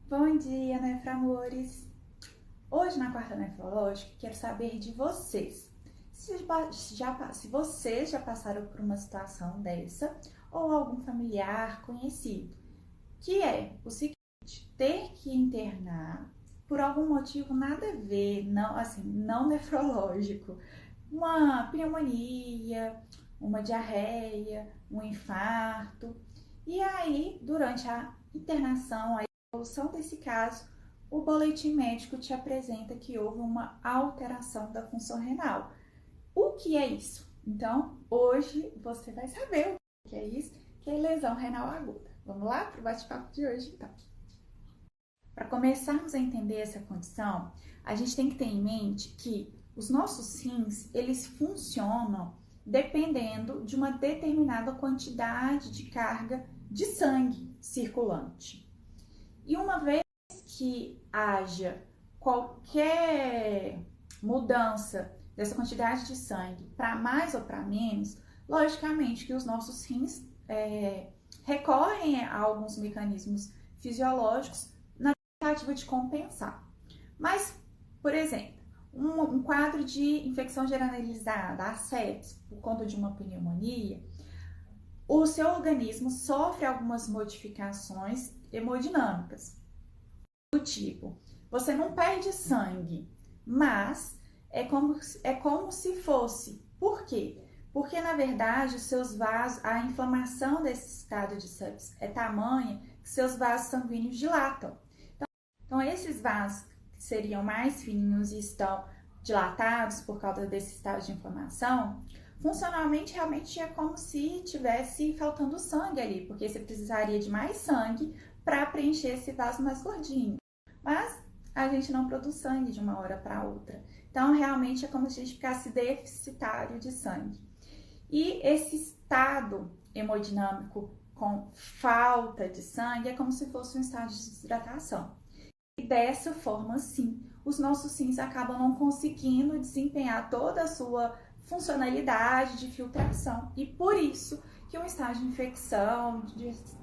Bom dia, neframores! Hoje, na quarta nefrológica, quero saber de vocês. Se vocês já passaram por uma situação dessa, ou algum familiar conhecido, que é o seguinte: ter que internar por algum motivo nada a ver, não nefrológico, uma pneumonia, uma diarreia, um infarto, e aí, durante a internação, a evolução desse caso, o boletim médico te apresenta que houve uma alteração da função renal. O que é isso? Então, hoje você vai saber o que é isso, que é lesão renal aguda. Vamos lá para o bate-papo de hoje, então. Para começarmos a entender essa condição, a gente tem que ter em mente que os nossos rins, eles funcionam dependendo de uma determinada quantidade de carga de sangue circulante. E uma vez que haja qualquer mudança dessa quantidade de sangue para mais ou para menos, logicamente que os nossos rins recorrem a alguns mecanismos fisiológicos na tentativa de compensar. Mas, por exemplo, um quadro de infecção generalizada, a sepsis, por conta de uma pneumonia, o seu organismo sofre algumas modificações hemodinâmicas. Do tipo, você não perde sangue, mas é como se fosse. Por quê? Porque, na verdade, os seus vasos, a inflamação desse estado de sepsis é tamanha que seus vasos sanguíneos dilatam. Então esses vasos que seriam mais fininhos e estão dilatados por causa desse estado de inflamação, funcionalmente realmente é como se tivesse faltando sangue ali, porque você precisaria de mais sangue para preencher esse vaso mais gordinho. Mas a gente não produz sangue de uma hora para outra. Então, realmente é como se a gente ficasse deficitário de sangue. E esse estado hemodinâmico com falta de sangue é como se fosse um estado de desidratação. E dessa forma, sim, os nossos rins acabam não conseguindo desempenhar toda a sua funcionalidade de filtração. E por isso que um estado de infecção,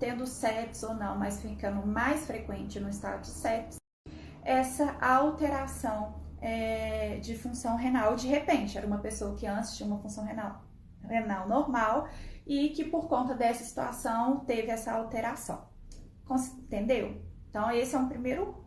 tendo sepsis ou não, mas ficando mais frequente no estado de sepsis, essa alteração de função renal de repente. Era uma pessoa que antes tinha uma função renal normal e que por conta dessa situação teve essa alteração. Entendeu? Então esse é um primeiro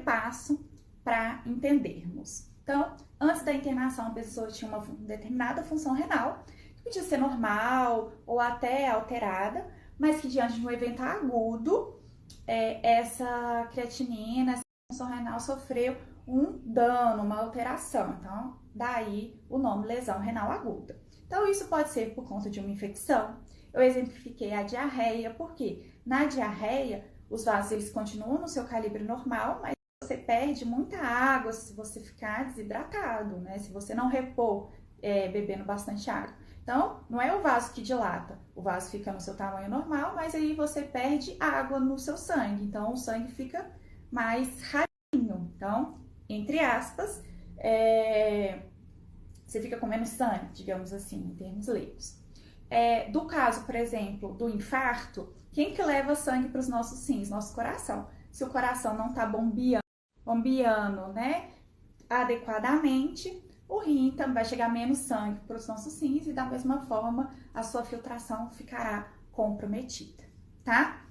passo para entendermos. Então, antes da internação, a pessoa tinha uma determinada função renal, que podia ser normal ou até alterada, mas que diante de um evento agudo, essa creatinina, essa função renal sofreu um dano, uma alteração. Então, daí o nome lesão renal aguda. Então, isso pode ser por conta de uma infecção. Eu exemplifiquei a diarreia, porque na diarreia, os vasos eles continuam no seu calibre normal, mas você perde muita água se você ficar desidratado, né? Se você não repor bebendo bastante água. Então, não é o vaso que dilata, o vaso fica no seu tamanho normal, mas aí você perde água no seu sangue, então o sangue fica mais ralinho. Então, entre aspas, você fica com menos sangue, digamos assim, em termos leigos. Do caso, por exemplo, do infarto, quem que leva sangue para os nossos rins? Nosso coração. Se o coração não está bombeando, né, adequadamente, o rim também vai chegar menos sangue para os nossos rins e da mesma forma a sua filtração ficará comprometida, tá?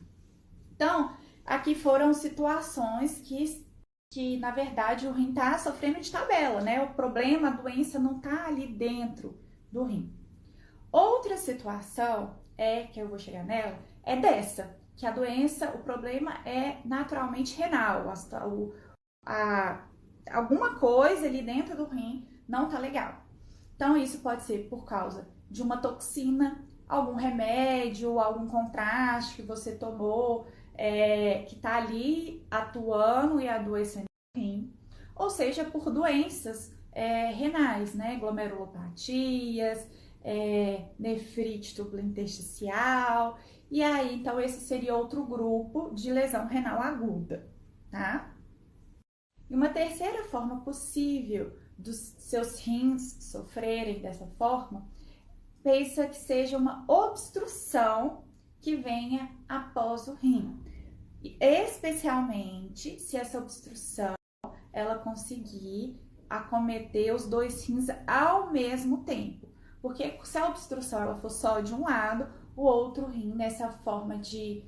Então, aqui foram situações que na verdade o rim está sofrendo de tabela, né? O problema, a doença não está ali dentro do rim. Outra situação que eu vou chegar nela, é dessa, que a doença, o problema é naturalmente renal, alguma coisa ali dentro do rim não tá legal. Então isso pode ser por causa de uma toxina, algum remédio, algum contraste que você tomou, que tá ali atuando e adoecendo o rim, ou seja, por doenças renais, né, glomerulopatias, nefrite tubulointersticial, e aí então esse seria outro grupo de lesão renal aguda, tá? E uma terceira forma possível dos seus rins sofrerem dessa forma, pensa que seja uma obstrução que venha após o rim. especialmente se essa obstrução ela conseguir acometer os dois rins ao mesmo tempo. Porque se a obstrução ela for só de um lado, o outro rim, nessa forma de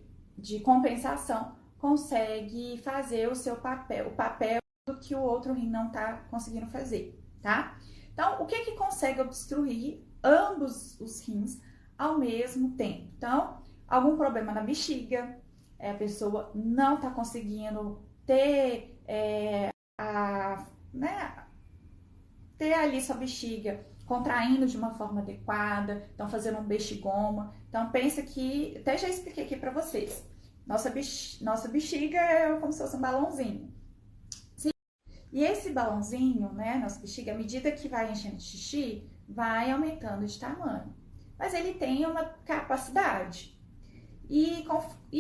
compensação, consegue fazer o seu papel, o papel do que o outro rim não está conseguindo fazer, tá? Então, o que consegue obstruir ambos os rins ao mesmo tempo? Então, algum problema na bexiga, a pessoa não está conseguindo ter ter ali sua bexiga contraindo de uma forma adequada, então fazendo um bexigoma. Então pensa que, até já expliquei aqui para vocês, nossa bexiga é como se fosse um balãozinho. E esse balãozinho, né, nossa bexiga, à medida que vai enchendo de xixi, vai aumentando de tamanho. Mas ele tem uma capacidade. E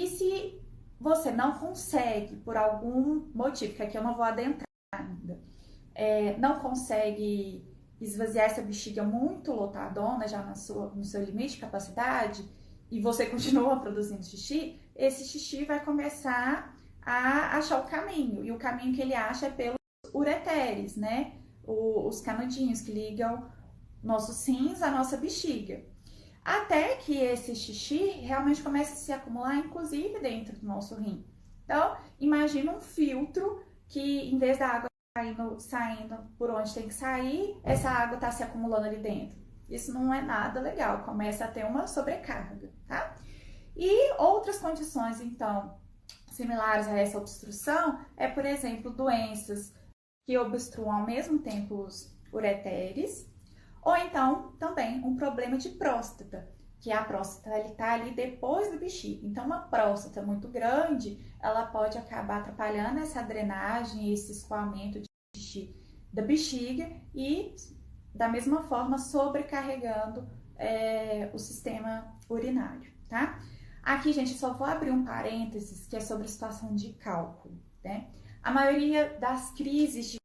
se você não consegue, por algum motivo, que aqui eu não vou adentrar ainda, não consegue esvaziar essa bexiga muito lotadona, já no seu limite de capacidade, e você continua produzindo xixi, esse xixi vai começar a achar o caminho. E o caminho que ele acha é pelos ureteres, né? Os canudinhos que ligam nossos rins à nossa bexiga. Até que esse xixi realmente comece a se acumular, inclusive dentro do nosso rim. Então, imagina um filtro que, em vez da água saindo por onde tem que sair, essa água está se acumulando ali dentro. Isso não é nada legal, começa a ter uma sobrecarga, tá? E outras condições, então, similares a essa obstrução, por exemplo, doenças que obstruam ao mesmo tempo os ureteres, ou então também um problema de próstata, que a próstata está ali depois do bexiga. Então, uma próstata muito grande, ela pode acabar atrapalhando essa drenagem, esse escoamento de xixi da bexiga e, da mesma forma, sobrecarregando o sistema urinário, tá? Aqui, gente, só vou abrir um parênteses, que é sobre a situação de cálculo, né? A maioria das crises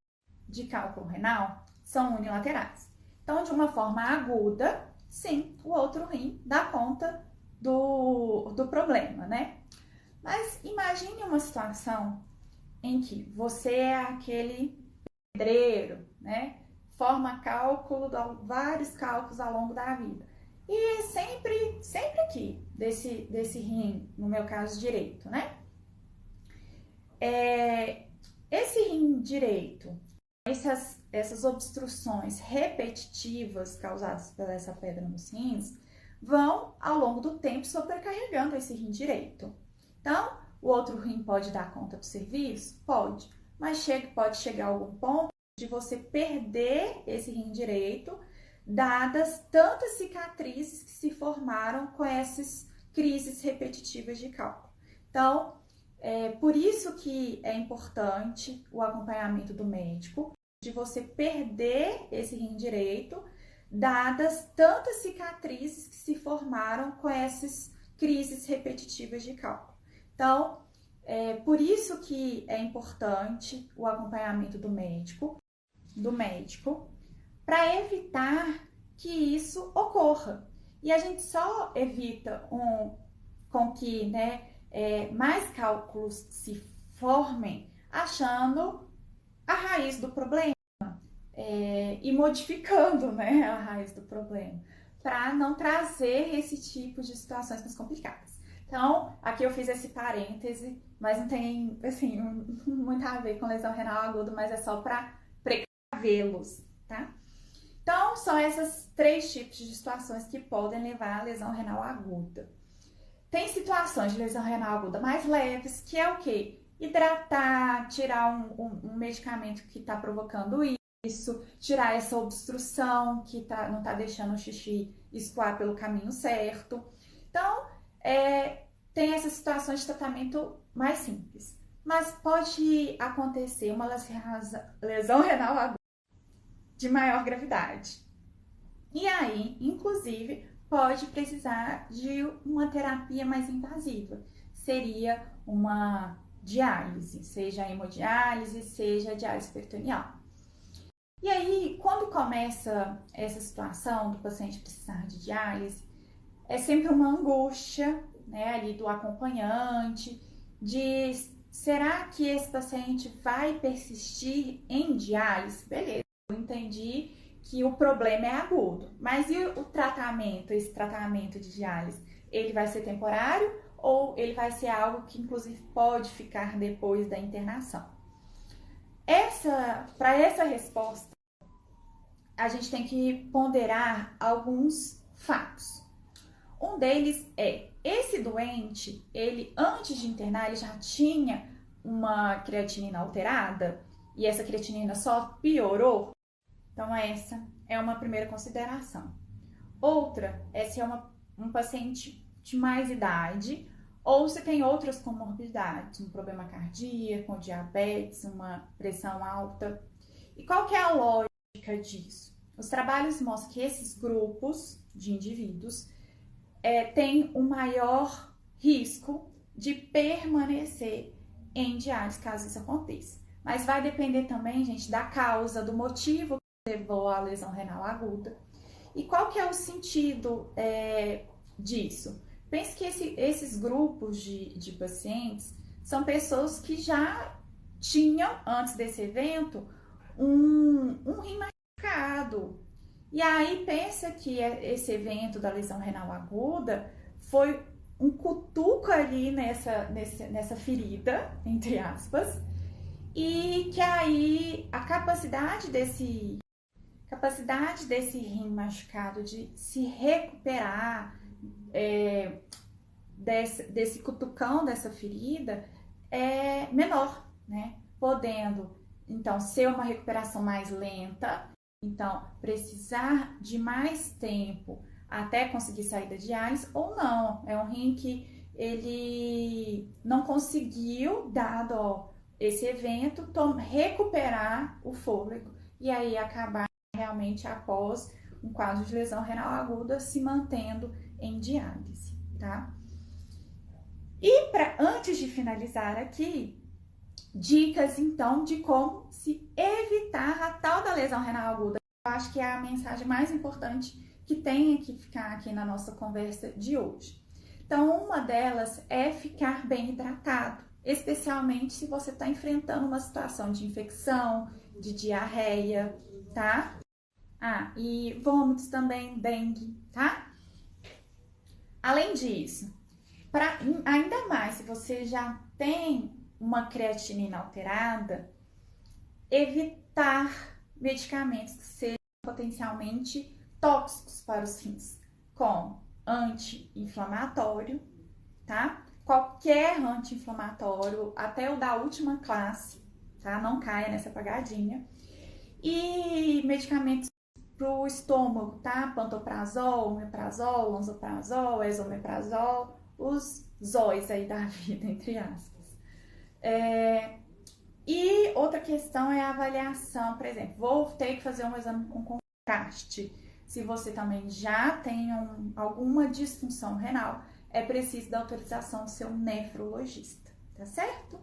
de cálculo renal são unilaterais. Então, de uma forma aguda, sim, o outro rim dá conta do problema, né? Mas imagine uma situação em que você é aquele pedreiro, né? Forma vários cálculos ao longo da vida. E sempre aqui, desse rim, no meu caso, direito, né? Esse rim direito, essas obstruções repetitivas causadas por essa pedra nos rins vão, ao longo do tempo, sobrecarregando esse rim direito. Então, o outro rim pode dar conta do serviço? Pode, mas pode chegar a algum ponto de você perder esse rim direito, dadas tantas cicatrizes que se formaram com essas crises repetitivas de cálculo. Então, por isso que é importante o acompanhamento do médico, de você perder esse rim direito, dadas tantas cicatrizes que se formaram com essas crises repetitivas de cálculo. Então, por isso que é importante o acompanhamento do médico, para evitar que isso ocorra. E a gente só evita com que, né, mais cálculos se formem achando a raiz do problema e modificando, né, a raiz do problema, para não trazer esse tipo de situações mais complicadas. Então, aqui eu fiz esse parêntese, mas não tem, assim, muito a ver com lesão renal aguda, mas é só para precavê-los, tá? Então, são esses 3 tipos de situações que podem levar à lesão renal aguda. Tem situações de lesão renal aguda mais leves, que é o quê? Hidratar, tirar um medicamento que está provocando isso, tirar essa obstrução que não está deixando o xixi escoar pelo caminho certo. Então, tem essas situações de tratamento mais simples. Mas pode acontecer uma lesão renal aguda de maior gravidade. E aí, inclusive, pode precisar de uma terapia mais invasiva. Seria uma diálise, seja hemodiálise, seja diálise peritoneal. E aí, quando começa essa situação do paciente precisar de diálise, é sempre uma angústia, né, ali do acompanhante, de será que esse paciente vai persistir em diálise? Beleza, eu entendi que o problema é agudo, mas e o tratamento, esse tratamento de diálise? Ele vai ser temporário ou ele vai ser algo que inclusive pode ficar depois da internação? Para essa resposta, a gente tem que ponderar alguns fatos. Um deles é, esse doente, ele antes de internar, ele já tinha uma creatinina alterada e essa creatinina só piorou? Então essa é uma primeira consideração. Outra é se é um paciente de mais idade ou se tem outras comorbidades, um problema cardíaco, diabetes, uma pressão alta. E qual que é a lógica disso? Os trabalhos mostram que esses grupos de indivíduos têm um maior risco de permanecer em diálise, caso isso aconteça. Mas vai depender também, gente, da causa, do motivo que levou à lesão renal aguda. E qual que é o sentido disso? Pense que esses grupos de pacientes são pessoas que já tinham, antes desse evento, um rim machucado. E aí pensa que esse evento da lesão renal aguda foi um cutuco ali nessa ferida, entre aspas, e que aí a capacidade desse rim machucado de se recuperar desse cutucão, dessa ferida, é menor, né? Podendo, então, ser uma recuperação mais lenta, então, precisar de mais tempo até conseguir sair da diálise ou não. É um rim que ele não conseguiu, dado esse evento, recuperar o fôlego e aí acabar realmente após um quadro de lesão renal aguda se mantendo em diálise, tá? E antes de finalizar aqui, dicas então de como se evitar a tal da lesão renal aguda. Eu acho que é a mensagem mais importante que tem que ficar aqui na nossa conversa de hoje. Então, uma delas é ficar bem hidratado, especialmente se você está enfrentando uma situação de infecção, de diarreia, tá? E vômitos também, dengue, tá? Além disso, ainda mais se você já tem uma creatinina alterada, evitar medicamentos que sejam potencialmente tóxicos para os rins, como anti-inflamatório, tá? Qualquer anti-inflamatório, até o da última classe, tá? Não caia nessa pegadinha. E medicamentos para o estômago, tá? Pantoprazol, omeprazol, lansoprazol, esomeprazol, os zóis aí da vida, entre aspas. E outra questão é a avaliação, por exemplo, vou ter que fazer um exame com contraste. Se você também já tem alguma disfunção renal, é preciso da autorização do seu nefrologista, tá certo?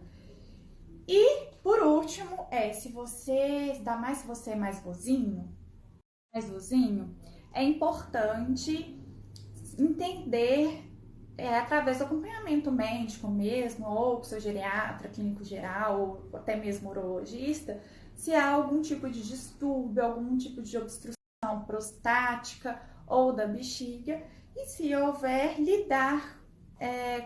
E, por último, se você é mais vozinho, é importante entender através do acompanhamento médico mesmo, ou com seu geriatra, clínico geral, ou até mesmo urologista, se há algum tipo de distúrbio, algum tipo de obstrução prostática ou da bexiga, e se houver, lidar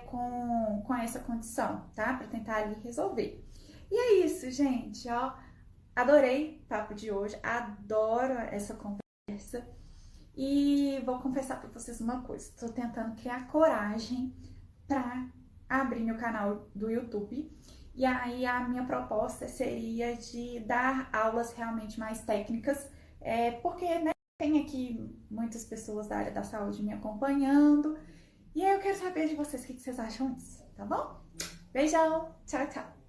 com essa condição, tá? Para tentar ali resolver. E é isso, gente, ó. Adorei o papo de hoje, adoro essa conversa. E vou confessar para vocês uma coisa, estou tentando criar coragem para abrir meu canal do YouTube. E aí a minha proposta seria de dar aulas realmente mais técnicas, porque né, tem aqui muitas pessoas da área da saúde me acompanhando. E aí eu quero saber de vocês o que vocês acham disso, tá bom? Beijão, tchau, tchau!